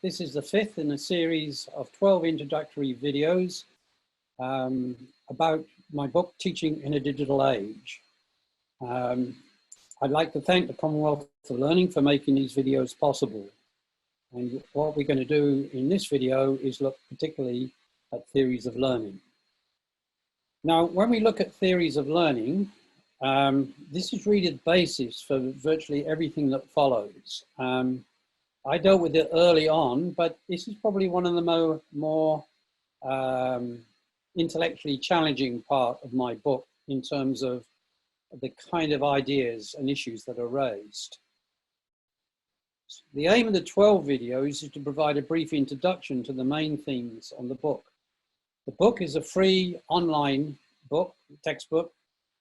This is the fifth in a series of 12 introductory videos about my book, Teaching in a Digital Age. I'd like to thank the Commonwealth for Learning for making these videos possible. And what we're going to do in this video is look particularly at theories of learning. Now, when we look at theories of learning, this is really the basis for virtually everything that follows. I dealt with it early on, but this is probably one of the more intellectually challenging part of my book in terms of the kind of ideas and issues that are raised. The aim of the 12 videos is to provide a brief introduction to the main themes on the book. The book is a free online book, textbook,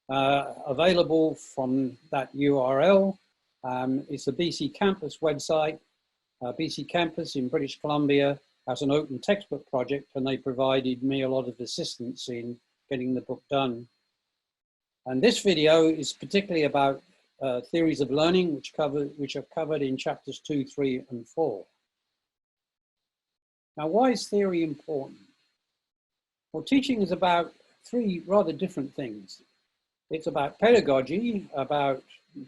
available from that URL. It's the BC Campus website. BC Campus in British Columbia has an open textbook project, and they provided me a lot of assistance in getting the book done. And this video is particularly about theories of learning, which are covered in chapters 2, 3, and 4. Now, why is theory important? Well, teaching is about three rather different things. It's about pedagogy, about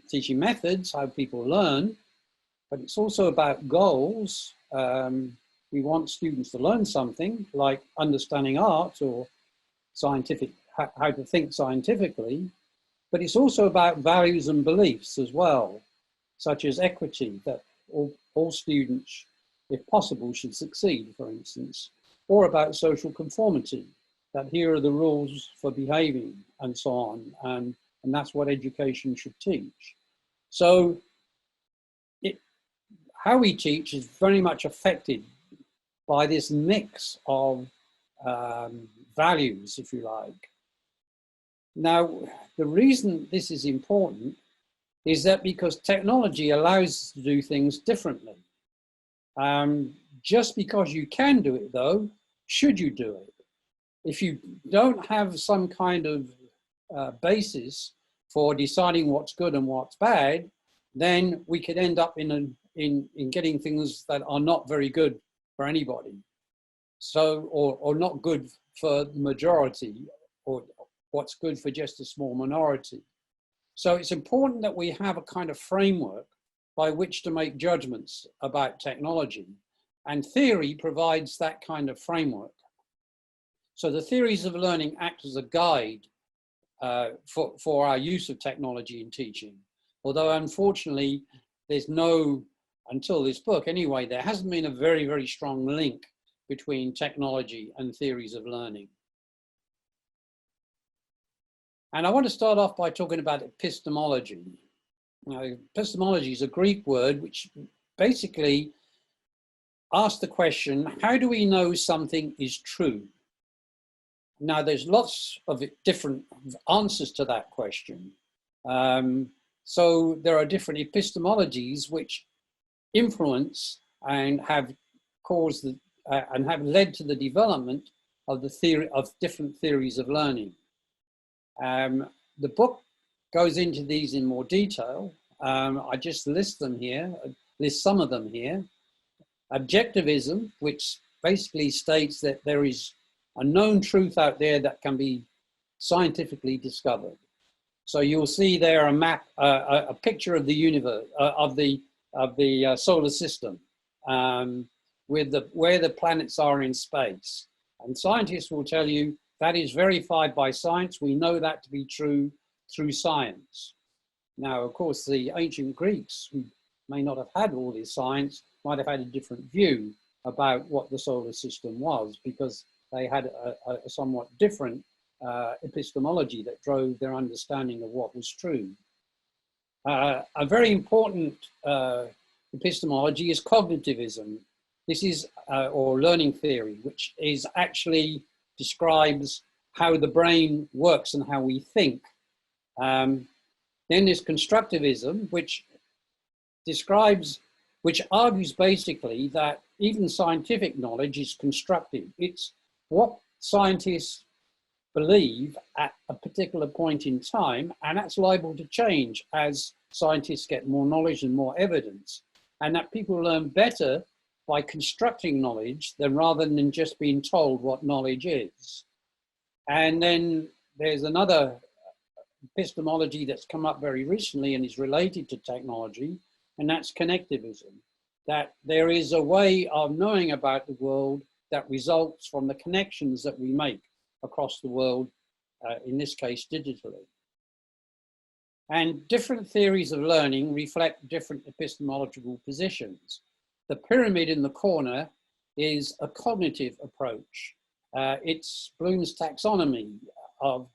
teaching methods, how people learn, but it's also about goals. We want students to learn something like understanding art or scientific, how to think scientifically, but it's also about values and beliefs as well, such as equity, that all students, if possible, should succeed, for instance, or about social conformity, that here are the rules for behaving and so on, and that's what education should teach. So how we teach is very much affected by this mix of values, if you like. Now, the reason this is important is that because technology allows us to do things differently. Just because you can do it, though, should you do it? If you don't have some kind of basis for deciding what's good and what's bad, then we could end up in getting things that are not very good for anybody. So, or not good for the majority, or what's good for just a small minority. So it's important that we have a kind of framework by which to make judgments about technology. And theory provides that kind of framework. So the theories of learning act as a guide for our use of technology in teaching. Although unfortunately, there's no, until this book anyway, there hasn't been a very, very strong link between technology and theories of learning. And I want to start off by talking about epistemology. Now, epistemology is a Greek word which basically asks the question, how do we know something is true? Now, there's lots of different answers to that question. So there are different epistemologies which influence and have caused and have led to the development of the theory of different theories of learning. The book goes into these in more detail. I just list them here, list some of them here. Objectivism, which basically states that there is a known truth out there that can be scientifically discovered. So you'll see there a map, a picture of the universe, of the solar system, with where the planets are in space. And scientists will tell you that is verified by science. We know that to be true through science. Now, of course, the ancient Greeks, who may not have had all this science, might have had a different view about what the solar system was, because they had a somewhat different epistemology that drove their understanding of what was true. A very important epistemology is cognitivism. This is, or learning theory, which is actually describes how the brain works and how we think. Then there's constructivism, which argues basically that even scientific knowledge is constructive. It's what scientists believe at a particular point in time, and that's liable to change as scientists get more knowledge and more evidence, and that people learn better by constructing knowledge than rather than just being told what knowledge is. And then there's another epistemology that's come up very recently and is related to technology, and that's connectivism. That there is a way of knowing about the world that results from the connections that we make across the world, in this case, digitally. And different theories of learning reflect different epistemological positions. The pyramid in the corner is a cognitive approach. It's Bloom's taxonomy of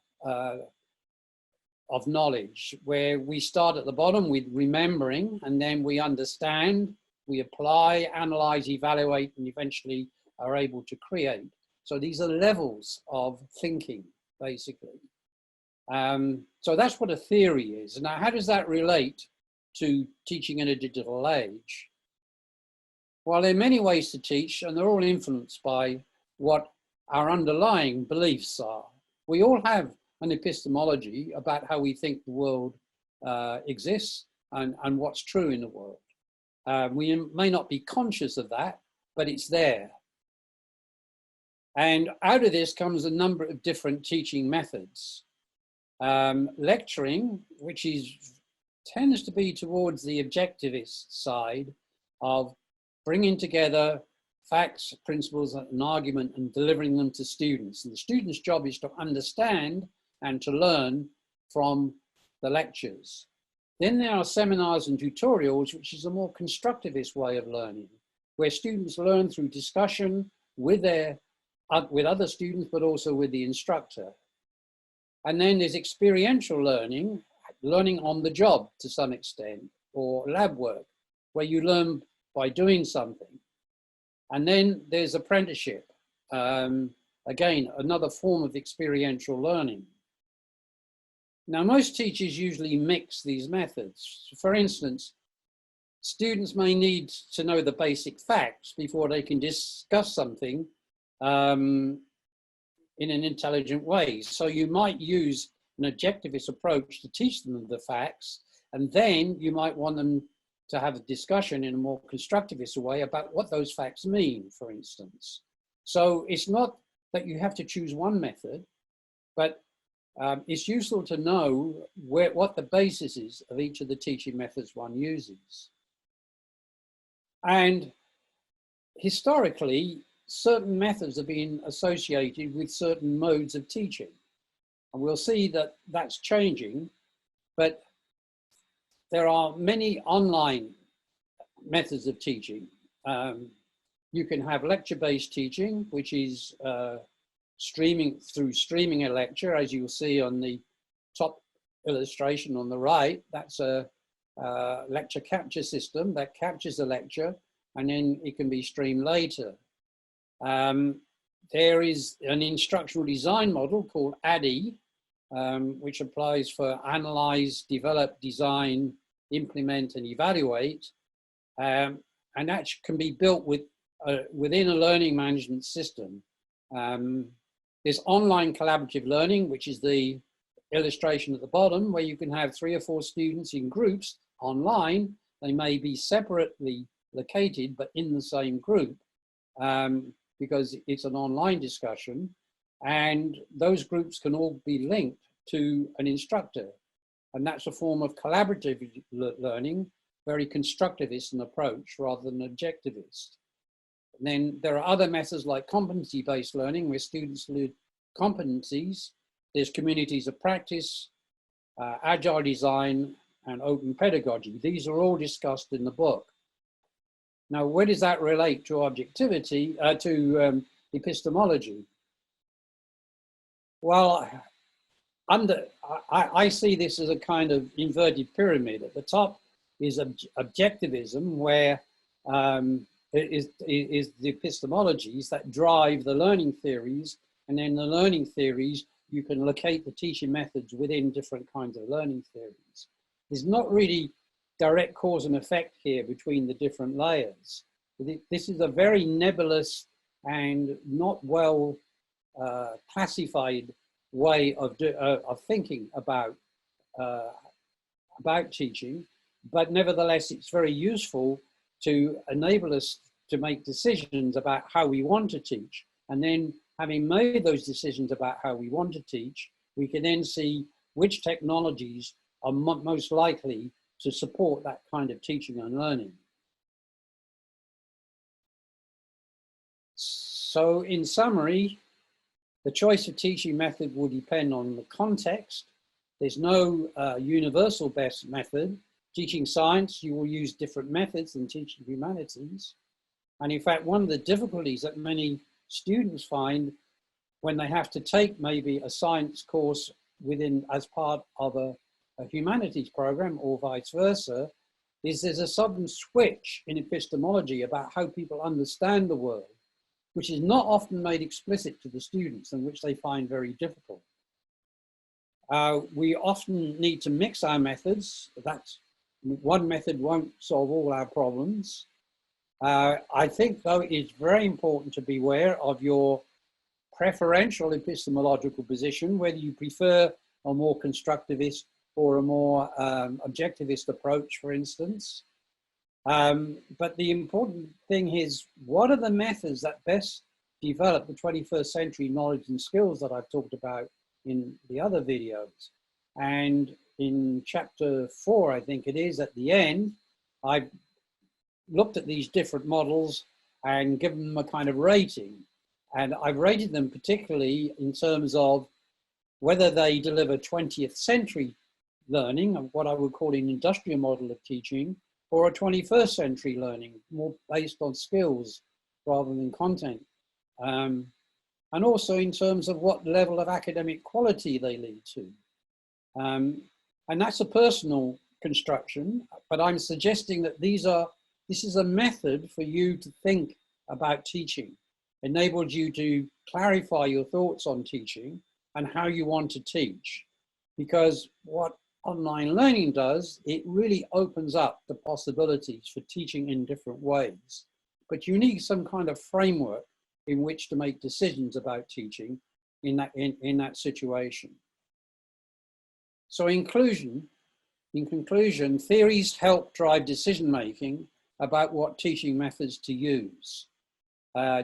knowledge, where we start at the bottom with remembering, and then we understand, we apply, analyze, evaluate, and eventually are able to create. So these are levels of thinking, basically. So that's what a theory is. Now, how does that relate to teaching in a digital age? Well, there are many ways to teach, and they're all influenced by what our underlying beliefs are. We all have an epistemology about how we think the world exists and what's true in the world. We may not be conscious of that, but it's there. And out of this comes a number of different teaching methods. Lecturing, which tends to be towards the objectivist side of bringing together facts, principles, and argument and delivering them to students. And the student's job is to understand and to learn from the lectures. Then there are seminars and tutorials, which is a more constructivist way of learning, where students learn through discussion with other students, but also with the instructor. And then there's experiential learning, learning on the job to some extent, or lab work, where you learn by doing something. And then there's apprenticeship, again, another form of experiential learning. Now, most teachers usually mix these methods. For instance, students may need to know the basic facts before they can discuss something in an intelligent way. So you might use an objectivist approach to teach them the facts, and then you might want them to have a discussion in a more constructivist way about what those facts mean, for instance. So it's not that you have to choose one method, but it's useful to know what the basis is of each of the teaching methods one uses. And historically, certain methods have been associated with certain modes of teaching. And we'll see that that's changing, but there are many online methods of teaching. You can have lecture-based teaching, which is streaming a lecture, as you'll see on the top illustration on the right. That's a lecture capture system that captures the lecture, and then it can be streamed later. There is an instructional design model called ADDIE, which applies for analyze, develop, design, implement, and evaluate. And that can be built within a learning management system. There's online collaborative learning, which is the illustration at the bottom, where you can have 3 or 4 students in groups online. They may be separately located, but in the same group, because it's an online discussion. And those groups can all be linked to an instructor. And that's a form of collaborative learning, very constructivist in approach rather than objectivist. And then there are other methods like competency-based learning, where students learn competencies. There's communities of practice, agile design, and open pedagogy. These are all discussed in the book. Now, where does that relate to objectivity, to epistemology? Well, I see this as a kind of inverted pyramid. At the top is objectivism, where is the epistemologies that drive the learning theories, and then the learning theories, you can locate the teaching methods within different kinds of learning theories. There's not really direct cause and effect here between the different layers. This is a very nebulous and not well classified way of thinking about teaching, but nevertheless, it's very useful to enable us to make decisions about how we want to teach. And then having made those decisions about how we want to teach, we can then see which technologies are most likely to support that kind of teaching and learning. So in summary, the choice of teaching method will depend on the context. There's no universal best method. Teaching science, you will use different methods than teaching humanities. And in fact, one of the difficulties that many students find when they have to take maybe a science course as part of a humanities program or vice versa, is there's a sudden switch in epistemology about how people understand the world, which is not often made explicit to the students and which they find very difficult. We often need to mix our methods. That's one method won't solve all our problems. I think, though, it's very important to be aware of your preferential epistemological position, whether you prefer a more constructivist or a more objectivist approach, for instance. But the important thing is, what are the methods that best develop the 21st century knowledge and skills that I've talked about in the other videos? And in chapter 4, I think it is, at the end, I've looked at these different models and given them a kind of rating. And I've rated them particularly in terms of whether they deliver 20th century learning, of what I would call an industrial model of teaching, or a 21st century learning, more based on skills rather than content. And also in terms of what level of academic quality they lead to. And that's a personal construction, but I'm suggesting that this is a method for you to think about teaching, enabled you to clarify your thoughts on teaching and how you want to teach. Because what online learning does, it really opens up the possibilities for teaching in different ways. But you need some kind of framework in which to make decisions about teaching in that situation. So in conclusion, theories help drive decision-making about what teaching methods to use.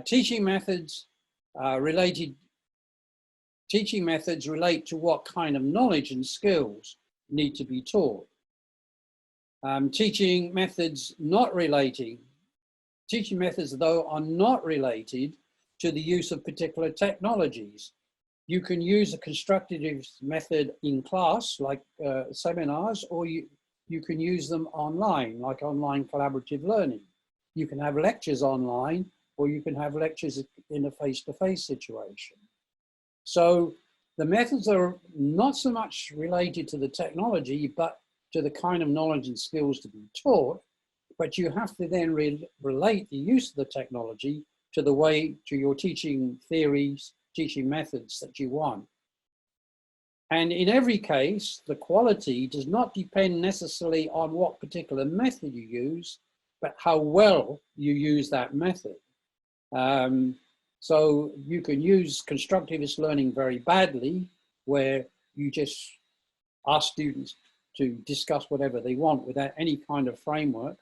Teaching methods relate to what kind of knowledge and skills need to be taught. Teaching methods, though, are not related to the use of particular technologies. You can use a constructivist method in class, like seminars, or you can use them online, like online collaborative learning. You can have lectures online, or you can have lectures in a face-to-face situation. So the methods are not so much related to the technology, but to the kind of knowledge and skills to be taught. But you have to then relate the use of the technology to your teaching theories, teaching methods that you want. And in every case, the quality does not depend necessarily on what particular method you use, but how well you use that method. So you can use constructivist learning very badly, where you just ask students to discuss whatever they want without any kind of framework.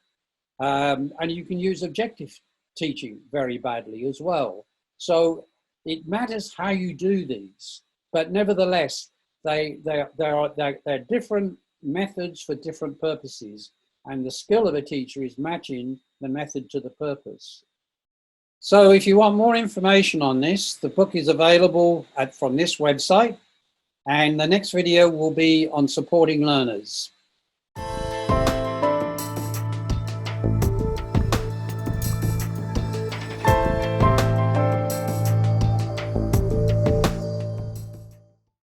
And you can use objective teaching very badly as well. So it matters how you do these, but nevertheless, they're different methods for different purposes, and the skill of a teacher is matching the method to the purpose. So if you want more information on this, the book is available from this website, and the next video will be on supporting learners.